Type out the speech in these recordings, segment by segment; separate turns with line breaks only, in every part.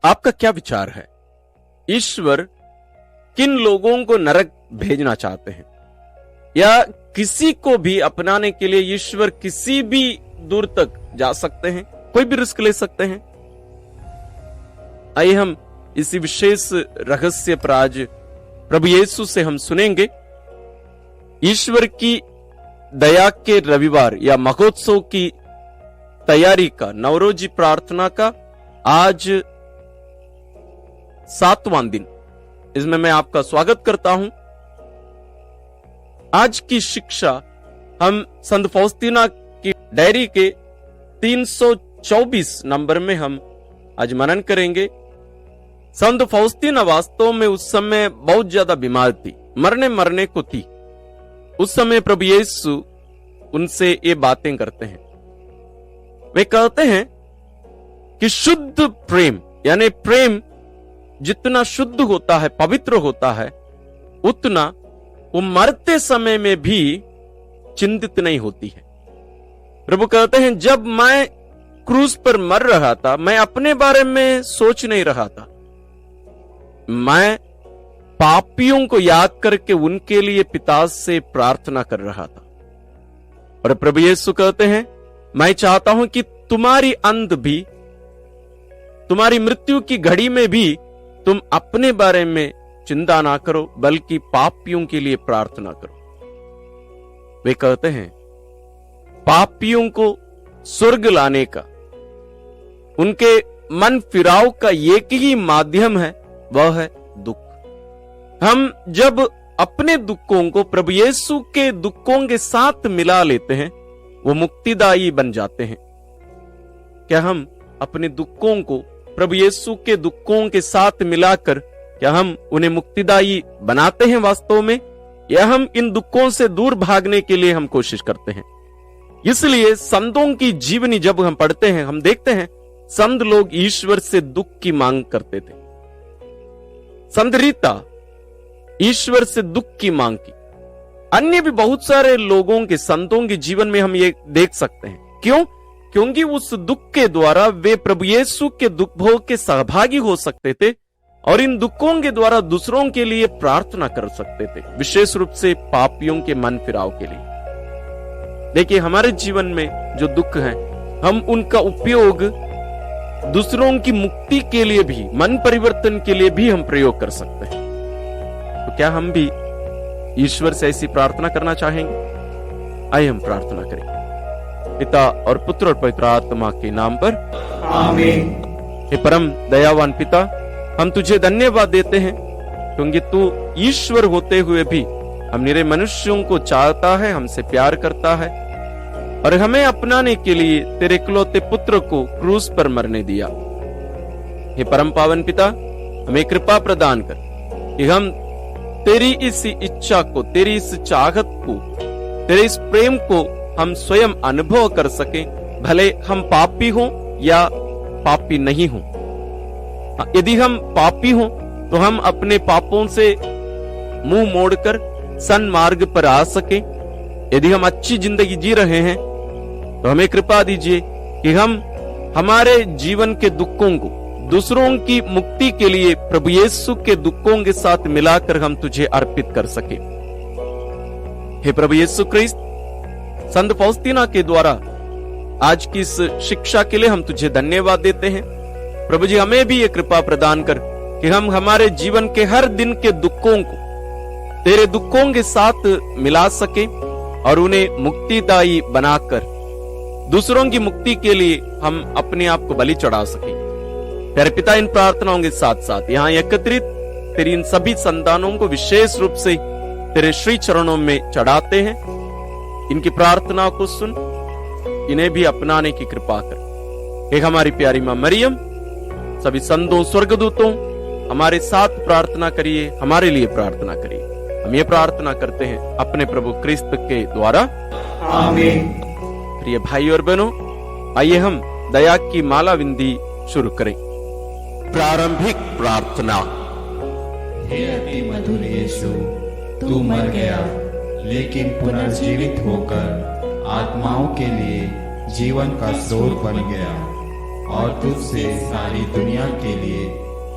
आपका क्या विचार है? ईश्वर किन लोगों को नरक भेजना चाहते हैं, या किसी को भी अपनाने के लिए ईश्वर किसी भी दूर तक जा सकते हैं, कोई भी रिस्क ले सकते हैं? आइए हम इसी विशेष रहस्य पर आज प्रभु यीशु से हम सुनेंगे। ईश्वर की दया के रविवार या महोत्सव की तैयारी का, नवरोजी प्रार्थना का आज 7वां दिन, इसमें मैं आपका स्वागत करता हूं। आज की शिक्षा हम संत फौस्तीना की डायरी के 324 नंबर में हम आज मनन करेंगे। संत फौस्तीना वास्तव में उस समय बहुत ज्यादा बीमार थी, मरने को थी। उस समय प्रभु यीशु उनसे ये बातें करते हैं। वे कहते हैं कि शुद्ध प्रेम, यानी प्रेम जितना शुद्ध होता है, पवित्र होता है, उतना वो मरते समय में भी चिंतित नहीं होती है। प्रभु कहते हैं, जब मैं क्रूस पर मर रहा था, मैं अपने बारे में सोच नहीं रहा था, मैं पापियों को याद करके उनके लिए पिता से प्रार्थना कर रहा था। और प्रभु यीशु कहते हैं, मैं चाहता हूं कि तुम्हारी अंत भी, तुम्हारी मृत्यु की घड़ी में भी तुम अपने बारे में चिंता ना करो, बल्कि पापियों के लिए प्रार्थना करो। वे कहते हैं, पापियों को स्वर्ग लाने का, उनके मन फिराव का एक ही माध्यम है, वह है दुख। हम जब अपने दुखों को प्रभु यीशु के दुखों के साथ मिला लेते हैं, वो मुक्तिदायी बन जाते हैं। क्या हम अपने दुखों को प्रभु यीशु के दुखों के साथ मिलाकर, क्या हम उन्हें मुक्तिदायी बनाते हैं वास्तव में, या हम इन दुखों से दूर भागने के लिए हम कोशिश करते हैं? इसलिए संतों की जीवनी जब हम पढ़ते हैं, हम देखते हैं संत लोग ईश्वर से दुख की मांग करते थे। संत रीता ईश्वर से दुख की मांग की। अन्य भी बहुत सारे लोगों के, संतों के जीवन में हम ये देख सकते हैं। क्यों? क्योंकि उस दुख के द्वारा वे प्रभु यीशु के दुख भोग के सहभागी हो सकते थे और इन दुखों के द्वारा दूसरों के लिए प्रार्थना कर सकते थे, विशेष रूप से पापियों के मन फिराव के लिए। देखिए, हमारे जीवन में जो दुख हैं, हम उनका उपयोग दूसरों की मुक्ति के लिए भी, मन परिवर्तन के लिए भी हम प्रयोग कर सकते हैं। तो क्या हम भी ईश्वर से ऐसी प्रार्थना करना चाहेंगे? आइए हम प्रार्थना करें। पिता और पुत्र और पवित्र आत्मा के नाम पर आमीन। हे परम दयावान पिता, हम तुझे धन्यवाद देते हैं क्योंकि तू ईश्वर होते हुए भी हम निरे मनुष्यों को चाहता है, हमसे प्यार करता है और हमें अपनाने के लिए तेरे इकलौते पुत्र को क्रूस पर मरने दिया। हे परम पावन पिता, हमें कृपा प्रदान कर कि हम तेरी इस इच्छा को, तेरी इस चाहत को, तेरे इस प्रेम को हम स्वयं अनुभव कर सकें, भले हम पापी हों या पापी नहीं हों। यदि हम पापी हों तो हम अपने पापों से मुंह मोड़कर सन्मार्ग पर आ सकें। यदि हम अच्छी जिंदगी जी रहे हैं तो हमें कृपा दीजिए कि हम हमारे जीवन के दुखों को दूसरों की मुक्ति के लिए प्रभु यीशु के दुखों के साथ मिलाकर हम तुझे अर्पित कर सके। हे प्रभु यीशु क्रिस्त, संत फौस्तीना के द्वारा आज की इस शिक्षा के लिए हम तुझे धन्यवाद देते हैं। प्रभु जी, हमें भी ये कृपा प्रदान कर कि हम हमारे जीवन के हर दिन के दुखों को तेरे दुखों के साथ मिला सके और उन्हें मुक्तिदायी बनाकर दूसरों की मुक्ति के लिए हम अपने आप को बलि चढ़ा सके। तेरे पिता, इन प्रार्थनाओं के साथ साथ यहाँ एकत्रित तेरी इन सभी संतानों को विशेष रूप से तेरे श्री चरणों में चढ़ाते हैं। इनकी प्रार्थना को सुन, इन्हें भी अपनाने की कृपा कर। एक हमारी प्यारी मां मरियम, सभी संतों, स्वर्गदूतों, हमारे साथ प्रार्थना करिए, हमारे लिए प्रार्थना करिए। हम ये प्रार्थना करते हैं अपने प्रभु क्रिस्त के द्वारा, आमीन। प्रिय भाई और बहनों, आइए हम दया की माला विंदी शुरू करें। प्रारंभिक प्रार्थना।
हे अति मधुर यीशु, तू मर गया लेकिन पुनर्जीवित होकर आत्माओं के लिए जीवन का स्रोत बन गया। और तुझसे सारी दुनिया के लिए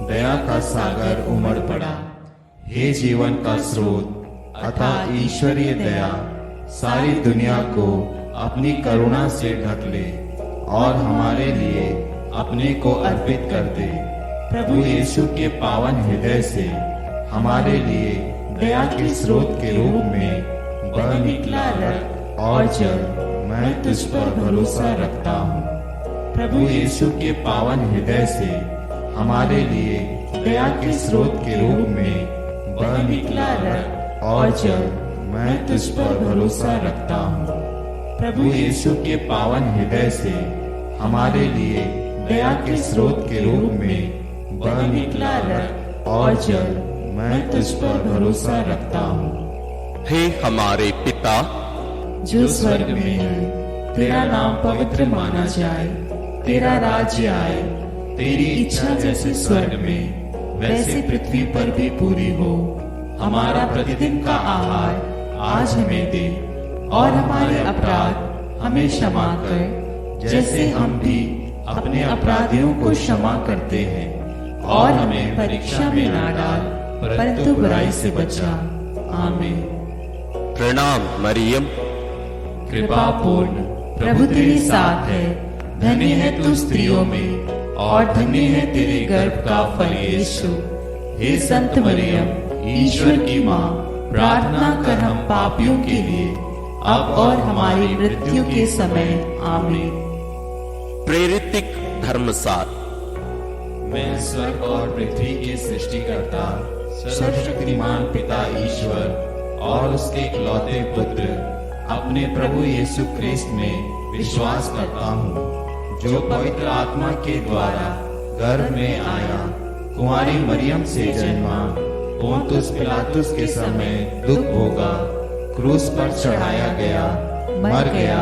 दया का सागर उमड़ पड़ा। हे जीवन का स्रोत अतः ईश्वरीय दया सारी दुनिया को अपनी करुणा से ढक ले और हमारे लिए अपने को अर्पित कर दे। प्रभु यीशु के पावन हृदय से हमारे लिए दया के स्रोत के रूप में बह निकला रक्त और जल मैं तुझ पर भरोसा रखता हूँ। प्रभु यीशु के पावन हृदय से हमारे लिए दया के स्रोत के रूप में बह निकला रक्त और जल मैं तुझ पर भरोसा रखता हूँ। प्रभु यीशु के पावन हृदय से हमारे लिए दया के स्रोत के रूप में बह निकला रक्त और जल मैं तुझ पर भरोसा रखता हूँ।
हे हमारे पिता
जो स्वर्ग में है, तेरा नाम पवित्र माना जाए, तेरा राज्य आए, तेरी इच्छा जैसे स्वर्ग में वैसे पृथ्वी पर भी पूरी हो। हमारा प्रतिदिन का आहार आज हमें दे और हमारे अपराध हमें क्षमा कर जैसे हम भी अपने अपराधियों को क्षमा करते हैं, और हमें परीक्षा में ना डाल परंतु बुराई से बचा। आमीन।
प्रणाम मरियम,
कृपा पूर्ण प्रभु तेरे साथ है, धन्य है तू स्त्रियों में और धन्य है तेरे गर्भ का फल यीशु। हे संत मरियम, ईश्वर की माँ, प्रार्थना कर हम पापियों के लिए अब और हमारी मृत्यु के समय। आमीन।
प्रेरितिक धर्मसार।
मैं स्वर्ग और पृथ्वी के सृष्टिकर्ता सर्वशक्तिमान पिता ईश्वर और उसके इकलौते पुत्र अपने प्रभु यीशु क्रिस्त में विश्वास करता हूँ, जो पवित्र आत्मा के द्वारा गर्भ में आया, कुंवारी मरियम से जन्मा, पोंतुस पिलातुस के समय दुख भोगा, क्रूस पर चढ़ाया गया, मर गया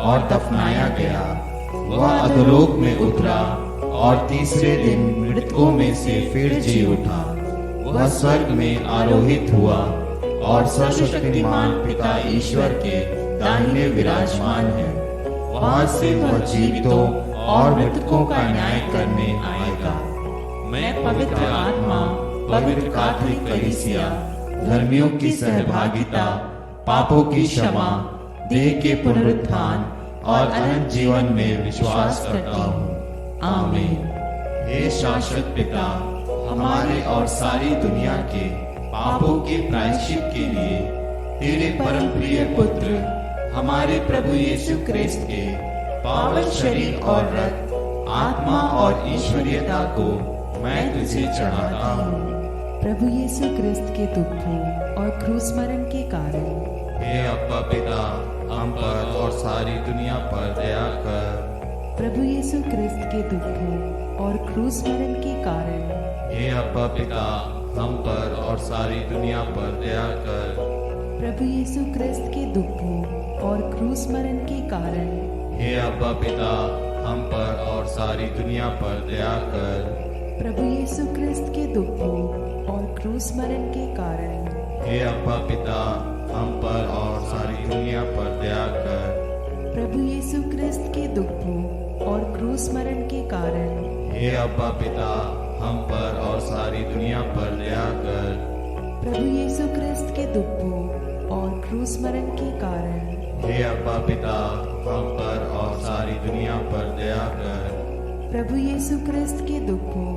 और दफनाया गया। वह अधोलोक में उतरा और तीसरे दिन मृतकों में से फिर जी उठा। वह स्वर्ग में आरोहित हुआ और सर्वशक्तिमान पिता ईश्वर के दाहिने विराजमान है। वहां से वह जीवितों और मृतकों का न्याय करने आएगा। मैं पवित्र आत्मा, पवित्र कैथोलिक कलीसिया, धर्मियों की सहभागिता, पापों की क्षमा, देह के पुनरुत्थान और अनंत जीवन में विश्वास करता हूँ। आमीन। हे शाश्वत पिता, हमारे और सारी दुनिया के पापों के प्रायश्चित के लिए तेरे परम प्रिय पुत्र हमारे प्रभु यीशु क्रिस्त के पावन शरीर और रक्त, आत्मा और ईश्वरीयता को मैं तुझे चढ़ाता हूँ।
प्रभु यीशु क्रिस्त के दुखों और क्रूस मरण के कारण
हे अब्बा पिता, हम पर और सारी दुनिया पर दया कर।
प्रभु यीशु क्रिस्त के दुखों और क्रूस मरण के कारण
हे अब्बा पिता, हम पर और सारी दुनिया पर दया कर।
प्रभु यीशु क्रिस्त के दुखों और क्रूस मरण के कारण
हे अब्बा पिता, हम पर और सारी दुनिया पर दया कर।
प्रभु यीशु क्रिस्त के दुखों और क्रूस मरण के कारण
हे अब्बा पिता, हम पर और सारी दुनिया पर दया कर।
प्रभु यीशु क्रिस्त के दुखों और क्रूस मरण के कारण
हे अब्बा पिता, हम पर और सारी दुनिया पर दया कर।
प्रभु यीशु क्रिस्त के दुखों और क्रूस मरण के कारण
हे अब्बा पिता, हम पर और सारी दुनिया पर दया कर।
प्रभु यीशु क्रिस्त के दुखों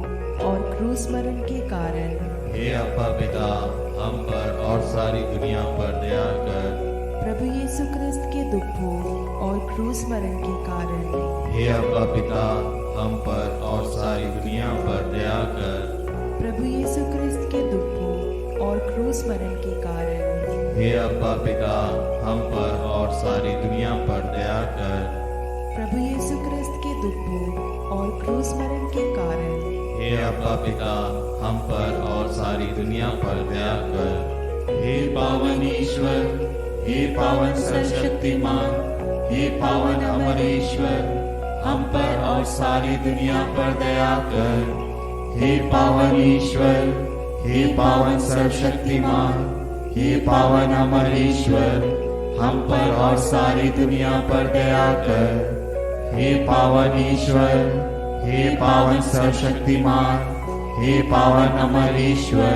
और क्रूस मरण के कारण
हे अब्बा पिता, हम पर और सारी दुनिया पर दया कर।
प्रभु यीशु क्रिस्त के दुखों और क्रूस मरण के कारण
हे अब्बा पिता, हम पर और सारी दुनिया पर दया कर।
प्रभु यीशु क्रिस्त के दुखों और क्रूस मरण के कारण
हे अब्बा पिता, हम पर और सारी दुनिया पर दया कर।
प्रभु यीशु क्रिस्त के दुखों और क्रूस मरण के कारण
हे अब्बा पिता, हम पर और सारी दुनिया पर दया कर। हे पावन ईश्वर, हे पावन सर्वशक्तिमान, हे पावन अमर ईश्वर, हम पर और सारी दुनिया पर दया कर। हे पावन ईश्वर, हे पावन सर्वशक्तिमान, हे पावन अमर ईश्वर, हम पर और सारी दुनिया पर दया कर। हे पावन ईश्वर, हे पावन सर्वशक्तिमान, हे पावन अमर ईश्वर,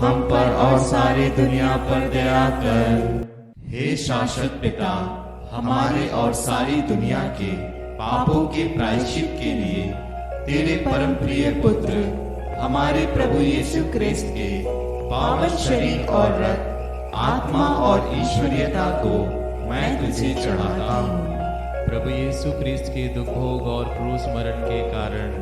हम पर और सारी दुनिया पर दया कर। हे शाश्वत पिता, हमारे और सारी दुनिया के पापों के प्रायश्चित के लिए तेरे परम प्रिय पुत्र हमारे प्रभु यीशु क्रिस्त के पावन शरीर और रक्त, आत्मा और ईश्वरीयता को मैं तुझे चढ़ाता हूँ।
प्रभु यीशु क्रिस्त के दुख भोग और क्रूस मरण के कारण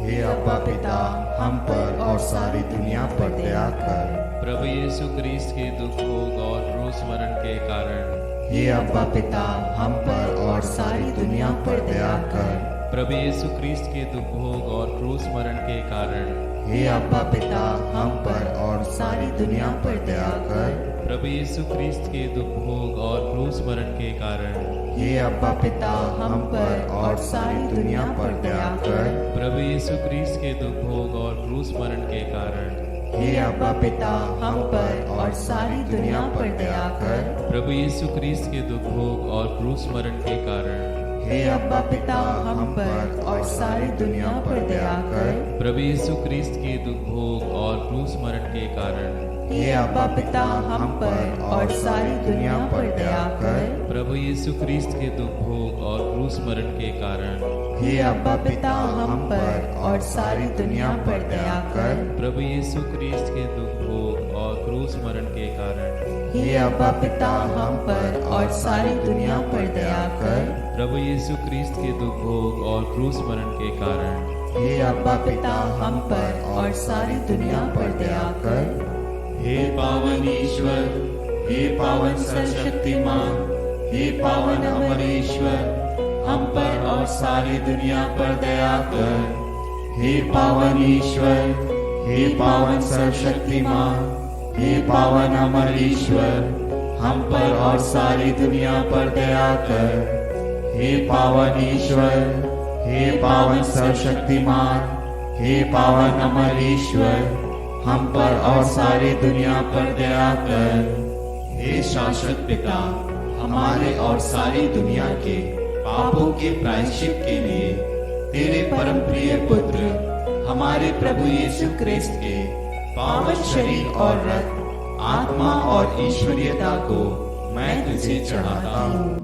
हे अब्बा पिता, हम पर और सारी दुनिया पर दया कर।
प्रभु यीशु क्रिस्त के दुख भोग और क्रूस मरण के कारण
हे अब्बा पिता, हम पर और सारी दुनिया पर दया कर।
प्रभु यीशु क्रिस्त के दुख भोग और क्रूस मरण के कारण
हे अब्बा पिता, हम पर और सारी दुनिया पर दया कर।
प्रभु यीशु क्रिस्त के दुख भोग और क्रूस मरण के कारण
हे अब्बा पिता, हम पर और सारी दुनिया पर दया कर।
प्रभु यीशु क्रिस्त के दुख भोग और क्रूस मरण के कारण
हे अब्बा पिता, हम पर और सारी दुनिया पर दया कर।
प्रभु यीशु क्रिस्त के दुख भोग और क्रूस मरण के कारण
हे अब्बा पिता, हम पर और सारी दुनिया पर दया कर।
प्रभु यीशु क्रिस्त के दुख भोग और क्रूस मरण के कारण
हे अब्बा पिता, हम पर और सारी दुनिया पर दया कर।
प्रभु यीशु क्रिस्त के दुख भोग और क्रूस मरण के कारण
हे अब्बा पिता, हम पर और सारी दुनिया पर दया कर।
प्रभु यीशु क्रिस्त के दुख भोग और क्रूस मरण के कारण
हे अब्बा पिता, हम पर और सारी दुनिया पर दया कर।
प्रभु यीशु क्रिस्त के दुख भोग और क्रूस मरण के कारण
हे अब्बा पिता, हम पर और सारी दुनिया पर दया कर। हे पावन ईश्वर, हे पावन सर्वशक्तिमान, हे पावन अमर ईश्वर, हम पर और सारी दुनिया पर दया कर। हे पावन ईश्वर, हे पावन सर्वशक्तिमान, हे पावन अमर ईश्वर, हम पर और सारी दुनिया पर दया कर। हे पावन ईश्वर, हे पावन सर्वशक्तिमान, हे पावन अमर ईश्वर, हम पर और सारी दुनिया पर दया कर। हे शाश्वत पिता, हमारे और सारी दुनिया के पापों के प्रायश्चित के लिए तेरे परम प्रिय पुत्र हमारे प्रभु यीशु क्रिस्त के पावन शरीर और रक्त, आत्मा और ईश्वरीयता को मैं तुझे चढ़ाता हूँ।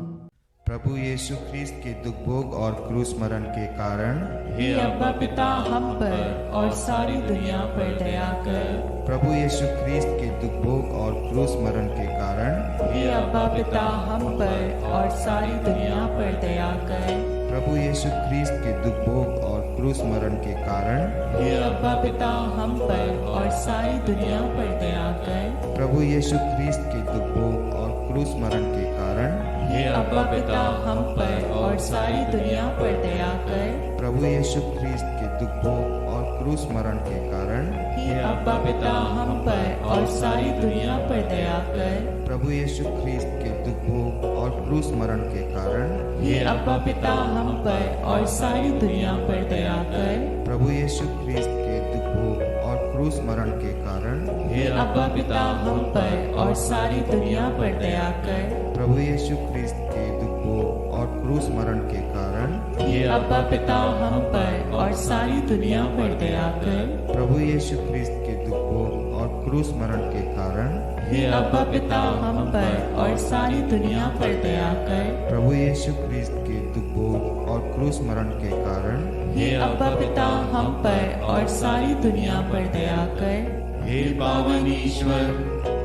प्रभु यीशु ख्रीस्त के दुख भोग और क्रूस मरण के कारण
हे अब्बा पिता, हम पर और सारी दुनिया पर दया कर।
प्रभु यीशु ख्रीस्त के दुख भोग और क्रूस मरण के कारण
हे अब्बा पिता, हम पर और सारी दुनिया पर दया कर।
प्रभु यीशु ख्रीस्त के दुख भोग और क्रूस मरण के कारण
हे अब्बा पिता, हम पर और सारी दुनिया पर दया कर।
प्रभु यीशु ख्रीस्त के दुख भोग और क्रूस मरण के कारण
हे अब्बा पिता, हम पर और सारी दुनिया पर दया कर।
प्रभु यीशु ख्रीस्त के दुख भोग और क्रूस मरण के कारण
हे अब्बा पिता, हम पर और सारी दुनिया पर दया कर।
प्रभु यीशु ख्रीस्त के दुख भोग और क्रूस मरण के कारण
हे अब्बा पिता, हम पर और सारी दुनिया पर दया कर।
प्रभु यीशु ख्रीस्त के दुख भोग और क्रूस मरण के कारण
हे अब्बा पिता, हम पर और सारी दुनिया पर दया कर।
प्रभु यीशु ख्रीस्त के दुख भोग और क्रूस मरण के कारण
हे अब्बा पिता, हम पर और सारी दुनिया पर दया कर।
प्रभु यीशु ख्रीस्त के दुख भोग और क्रूस मरण के कारण
हे अब्बा पिता, हम पर और सारी दुनिया पर दया कर।
प्रभु यीशु ख्रीस्त के दुख भोग और क्रूस मरण के कारण
हे अब्बा पिता, हम पर और सारी दुनिया पर दया कर।
हे पावन ईश्वर,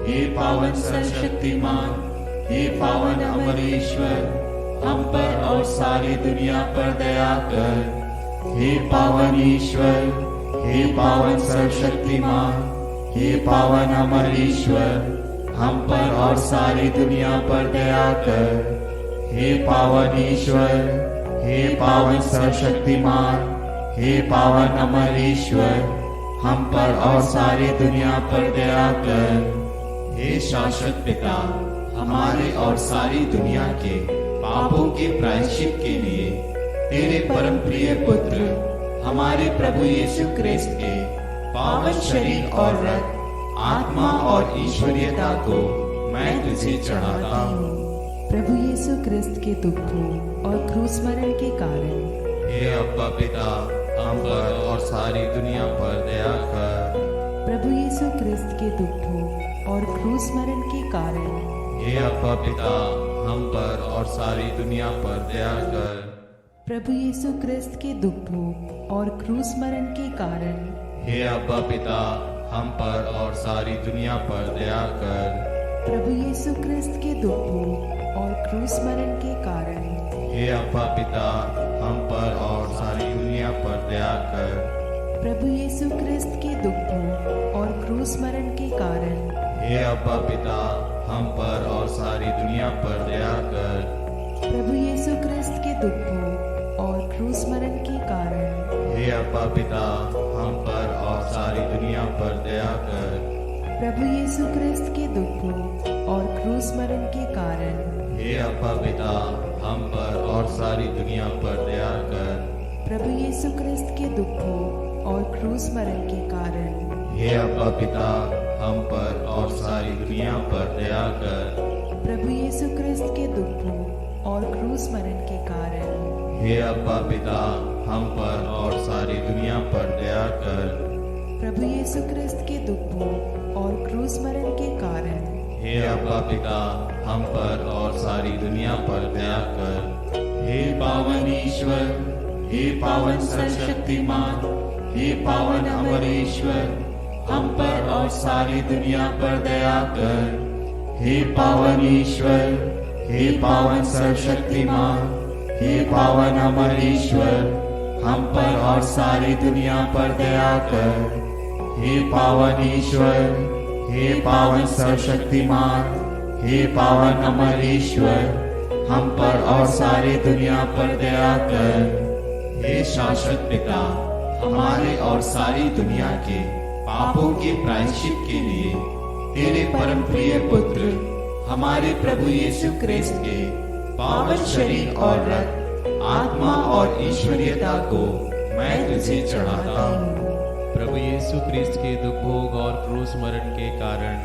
हे पावन सर्वशक्तिमान, हे पावन अमर ईश्वर, हम पर और सारी दुनिया पर दया कर। हे पावन ईश्वर, हे पावन सर्वशक्तिमान, हे पावन अमर ईश्वर, हम पर और सारी दुनिया पर दया कर। हे पावन ईश्वर, हे पावन सर्वशक्तिमान, हे पावन अमर ईश्वर, हम पर और सारी दुनिया पर दया कर। हे शाश्वत पिता, हमारे और सारी दुनिया के पापों के प्रायश्चित के लिए तेरे परम प्रिय पुत्र हमारे प्रभु यीशु क्रिस्त के पावन शरीर और रक्त, आत्मा और ईश्वरीयता को मैं तुझे चढ़ाता हूँ।
प्रभु यीशु क्रिस्त के दुख भोग और क्रूस मरण के कारण
हे अब्बा पिता, हम पर और सारी दुनिया पर दया कर।
प्रभु यीशु क्रिस्त के दुखों और क्रूस मरण के कारण
हे अब्बा पिता, हम पर और सारी दुनिया पर दया कर।
प्रभु यीशु क्रिस्त के दुखों और क्रूस मरण के कारण
हे अब्बा पिता, हम पर और सारी दुनिया पर दया कर।
प्रभु यीशु क्रिस्त के दुखों और क्रूस मरण के कारण
हे अब्बा पिता, हम पर और सारी दुनिया पर दया कर।
प्रभु यीशु क्रिस्त के दुखों और क्रूस मरण के कारण
हे अब्बा पिता, हम पर और सारी दुनिया पर दया कर।
प्रभु यीशु क्रिस्त के दुखों और क्रूस मरण के कारण
हे अब्बा पिता, हम पर और सारी दुनिया पर दया कर।
प्रभु यीशु क्रिस्त के दुखों और क्रूस मरण के कारण
हे अब्बा पिता, हम पर और सारी दुनिया पर दया कर।
प्रभु यीशु क्रिस्त के दुखों और क्रूस मरण के कारण
हे अब्बा पिता, हम पर और सारी दुनिया पर दया कर।
प्रभु यीशु क्रिस्त के दुखों और क्रूस मरण के कारण
हे अब्बा पिता, हम पर और सारी दुनिया पर दया कर।
प्रभु यीशु क्रिस्त के दुखों और क्रूस मरण के कारण
हे अब्बा पिता, हम पर और सारी दुनिया पर दया कर। हे पावन ईश्वर, हे पावन सर्वशक्तिमान, हे पावन अमर ईश्वर, हम पर और सारी दुनिया पर दया कर। हे पावन ईश्वर, हे पावन सर्वशक्तिमान, हे पावन अमर ईश्वर, हम पर और सारी दुनिया पर दया कर। हे पावन ईश्वर, हे पावन सर्वशक्तिमान, हे पावन अमर ईश्वर, हम पर और सारी दुनिया पर दया कर। हे शाश्वत पिता, हमारे और सारी दुनिया के पापों के प्रायश्चित के लिए तेरे परम प्रिय पुत्र हमारे प्रभु यीशु क्रिस्त के पावन शरीर और रक्त, आत्मा और ईश्वरीयता को मैं तुझे चढ़ाता हूँ।
प्रभु यीशु क्रिस्त के दुख भोग और क्रूस मरण के कारण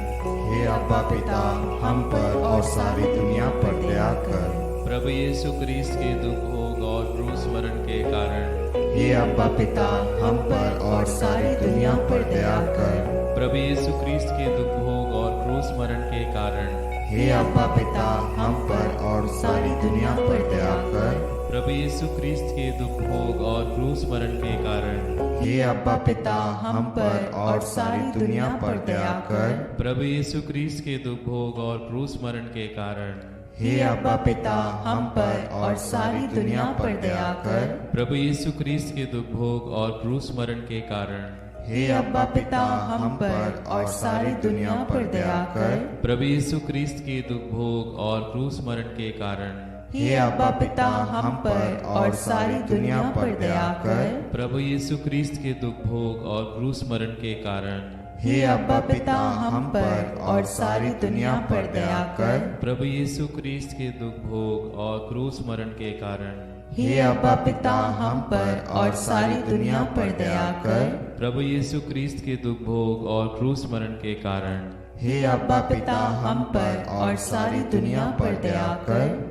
हे अब्बा पिता, हम पर और सारी दुनिया पर दया कर।
प्रभु यीशु क्रिस्त के दुख भोग और क्रूस मरण के कारण
हे अब्बा पिता, हम पर और सारी दुनिया पर दया कर।
प्रभु यीशु क्रिस्त के दुख भोग और क्रूस मरण के कारण
हे अब्बा पिता, हम पर और सारी दुनिया पर दया कर।
प्रभु यीशु क्रिस्त के दुख भोग और क्रूस मरण के कारण
हे अब्बा पिता, हम पर और सारी दुनिया पर दया कर।
प्रभु यीशु क्रिस्त के दुख भोग और क्रूस मरण के कारण
हे अब्बा पिता, हम पर और सारी दुनिया पर दया कर।
प्रभु यीशु क्रिस्त के दुख भोग और क्रूस मरण के कारण
हे अब्बा पिता, हम पर और सारी दुनिया पर दया कर।
प्रभु यीशु क्रिस्त के दुख भोग और क्रूस मरण के कारण
हे अब्बा पिता, हम पर और सारी दुनिया पर दया कर।
प्रभु यीशु क्रिस्त के दुख भोग और क्रूस मरण के कारण
हे अब्बा पिता, हम पर और सारी दुनिया पर दया कर।
प्रभु यीशु क्रिस्त के दुख भोग और क्रूस मरण के कारण
हे अब्बा पिता, हम पर और सारी दुनिया पर दया कर।
प्रभु यीशु क्रिस्त के दुख भोग और क्रूस मरण के कारण
हे अब्बा पिता, हम पर और सारी दुनिया पर दया कर।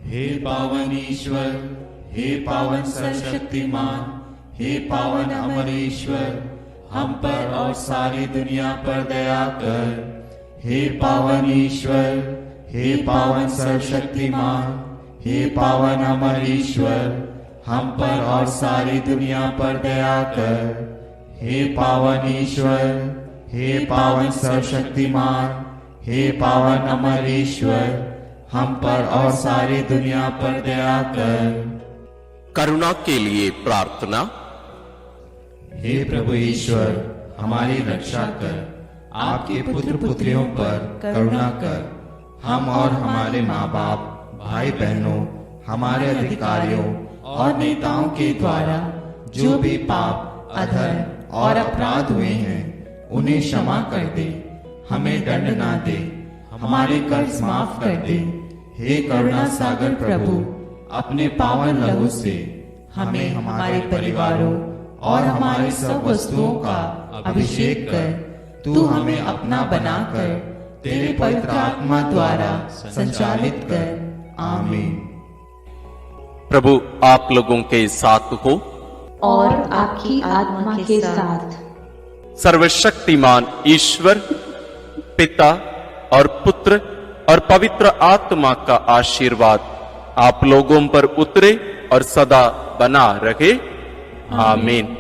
हे पावन ईश्वर, हे पावन सर्वशक्तिमान, हे पावन अमर ईश्वर, हम पर और सारी दुनिया पर दया कर। हे पावन ईश्वर, हे पावन सर्वशक्तिमान, हे पावन अमर ईश्वर, हम पर और सारी दुनिया पर दया कर। हे पावन ईश्वर, हे पावन सर्वशक्तिमान, हे पावन अमर ईश्वर, हम पर और सारी दुनिया पर दया कर।
करुणा के लिए प्रार्थना।
हे प्रभु ईश्वर, हमारी रक्षा कर। आपके पुत्र पुत्रियों पर करुणा कर। हम और हमारे माँ बाप, भाई बहनों, हमारे अधिकारियों और नेताओं के द्वारा जो भी पाप, अधर्म और अपराध हुए हैं, उन्हें क्षमा कर दे। हमें दंड ना दे, हमारे कर्ज माफ कर दे। हे करुणा सागर प्रभु, अपने पावन लहू से हमें, हमारे परिवारों और हमारी सब वस्तुओं का अभिषेक कर। तू हमें अपना बनाकर तेरे पवित्र आत्मा द्वारा संचालित कर। आमीन।
प्रभु आप लोगों के साथ हो
और आपकी आत्मा के साथ।
सर्वशक्तिमान ईश्वर पिता और पुत्र और पवित्र आत्मा का आशीर्वाद आप लोगों पर उतरे और सदा बना रहे। आमीन।